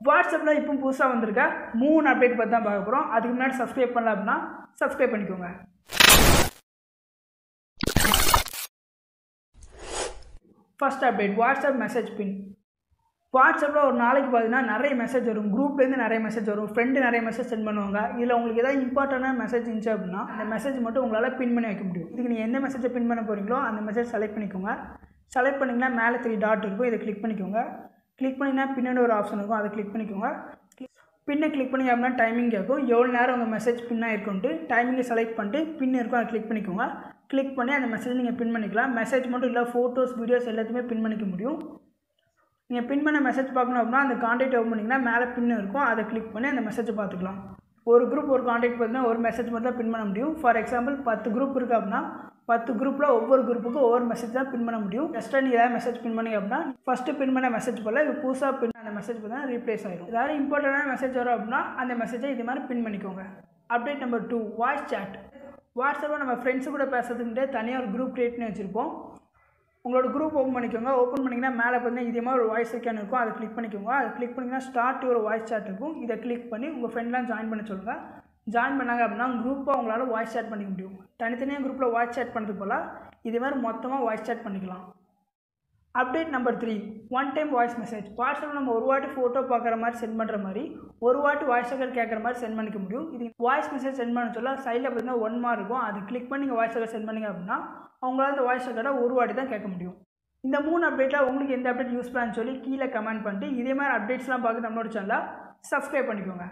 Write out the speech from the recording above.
வாட்ஸ்அப்பில் இப்போ புதுசாக வந்திருக்க 3 அப்டேட் பற்றி தான் பார்க்க போகிறோம். அதுக்கு முன்னாடி சப்ஸ்கிரைப் பண்ணல அப்படின்னா சப்ஸ்கிரைப் பண்ணிக்கோங்க. ஃபர்ஸ்ட் அப்டேட் வாட்ஸ்அப் மெசேஜ் பின். வாட்ஸ்அப்பில் ஒரு நாளைக்கு பார்த்தீங்கன்னா நிறைய மெசேஜ் வரும், குரூப்லேருந்து நிறைய மெசேஜ் வரும், ஃப்ரெண்டு நிறைய மெசேஜ் சென்ட் பண்ணுவாங்க. இதில் உங்களுக்கு ஏதாவது இம்பார்ட்டண்டான மெசேஜ் இருந்துச்சு அப்படின்னா அந்த மெசேஜ் மட்டும் உங்களால் பின் பண்ணி வைக்க முடியும். இதுக்கு நீங்கள் எந்த மெசேஜை பின் பண்ண போகிறீங்களோ அந்த மெசேஜ் செலக்ட் பண்ணிக்கோங்க. செலக்ட் பண்ணிங்கன்னா மேலே 3 டாட் இருக்கும், இதை கிளிக் பண்ணிக்கோங்க. கிளிக் பண்ணிங்கன்னா பின்னாடி ஒரு ஆப்ஷன் இருக்கும், அதை கிளிக் பண்ணிக்கோங்க. பின்னை கிளிக் பண்ணி அப்படின்னா டைமிங் கேட்கும், எவ்வளோ நேரம் உங்கள் மெசேஜ் பின்னாக இருக்குன்ட்டு டைமிங்கை செலக்ட் பண்ணிட்டு பின் இருக்கும், அதை கிளிக் பண்ணிக்கோங்க. கிளிக் பண்ணி அந்த மெசேஜ் நீங்கள் பின் பண்ணிக்கலாம். மெசேஜ் மட்டும் இல்லை, ஃபோட்டோஸ் வீடியோஸ் எல்லாத்தையுமே பின் பண்ணிக்க முடியும். நீங்கள் பின் பண்ண மெசேஜ் பார்க்கணும் அப்படின்னா அந்த கான்டாக்ட் ஓப்பன் பண்ணிங்கன்னா மேலே பின் இருக்கும், அதை கிளிக் பண்ணி அந்த மெசேஜை பார்த்துக்கலாம். ஒரு குரூப் ஒரு கான்டாக்ட் பார்த்தீங்கன்னா ஒரு மெசேஜ் மட்டும் தான் பின் பண்ண முடியும். ஃபார் எக்ஸாம்பிள் 10 குரூப் இருக்குது அப்படின்னா 10 குரூப்பில் ஒவ்வொரு குரூப்புக்கும் ஒவ்வொரு மெசேஜ் தான் பின் பண்ண முடியும். எக்ஸ்ட்ரா நீங்கள் ஏதாவது மெசேஜ் பின் பண்ணி அப்படின்னா ஃபஸ்ட்டு பின் பண்ண மெசேஜ் போல் இது புதுசாக பின் அந்த மெசேஜ் பார்த்தீங்கன்னா ரீப்ளேஸ் ஆகிடும். ஏதாவது இம்பார்ட்டண்டான மெசேஜ் வரும் அப்படின்னா அந்த மெசேஜை இது மாதிரி பின் பண்ணிக்கோங்க. Update number 2 voice chat. வாட்ஸ்அப்பில் நம்ம ஃப்ரெண்ட்ஸு கூட பேசுறதுக்கிட்டே தனியாக ஒரு குரூப் க்ரியேட் பண்ணி வச்சுருப்போம். உங்களோட குரூப் ஓப்பன் பண்ணிக்கோங்க. ஓப்பன் பண்ணிங்கன்னா மேலே பார்த்தீங்கன்னா இதே மாதிரி ஒரு வாய்ஸ் ஐக்கான் இருக்கும், அதை கிளிக் பண்ணிக்கோங்க. அதை கிளிக் பண்ணிங்கன்னா ஸ்டார்ட் ஒரு வாய்ஸ் சேட் இருக்கும், இதை கிளிக் பண்ணி உங்கள் ஃப்ரெண்ட்லாம் ஜாயின் பண்ண சொல்லுங்கள். ஜாயின் பண்ணாங்க அப்படின்னா குரூப்பாக உங்களால் வாய்ஸ் சேட் பண்ணிக்க முடியும். தனித்தனியாக குரூப்பில் வாய்ஸ் சேட் பண்ணுறது போல் இதே மாதிரி மொத்தமாக வாய்ஸ் சேட் பண்ணிக்கலாம். Update number 3 one time voice message. வாட்ஸ்அப்பில் நம்ம ஒரு வாட்டி ஃபோட்டோ பார்க்குற மாதிரி சென்ட் பண்ணுற மாதிரி ஒரு வாட்டி வாய்ஸ் ரெக்கார்ட் கேட்குற மாதிரி சென்ட் பண்ணிக்க முடியும். இது வாய்ஸ் மெசேஜ் சென்ட் பண்ண சொல்ல சைடில் பார்த்தீங்கன்னா 1 மார்க் இருக்கும், அது கிளிக் பண்ணி நீங்கள் வாய்ஸ் ரெக்கார்ட் சென்ட் பண்ணிங்க அப்படின்னா அவங்களால அந்த வாய்ஸ் ரெக்கார்டை ஒரு வாட்டி தான் கேட்க முடியும். இந்த 3 அப்டேட்டில் உங்களுக்கு எந்த அப்டேட் யூஸ்ஃபுல்லான்னு சொல்லி கீழே கமெண்ட் பண்ணிட்டு இதே மாதிரி அப்டேட்ஸ்லாம் பார்த்து நம்மளோட சேனலை சப்ஸ்கிரைப் பண்ணிக்கோங்க.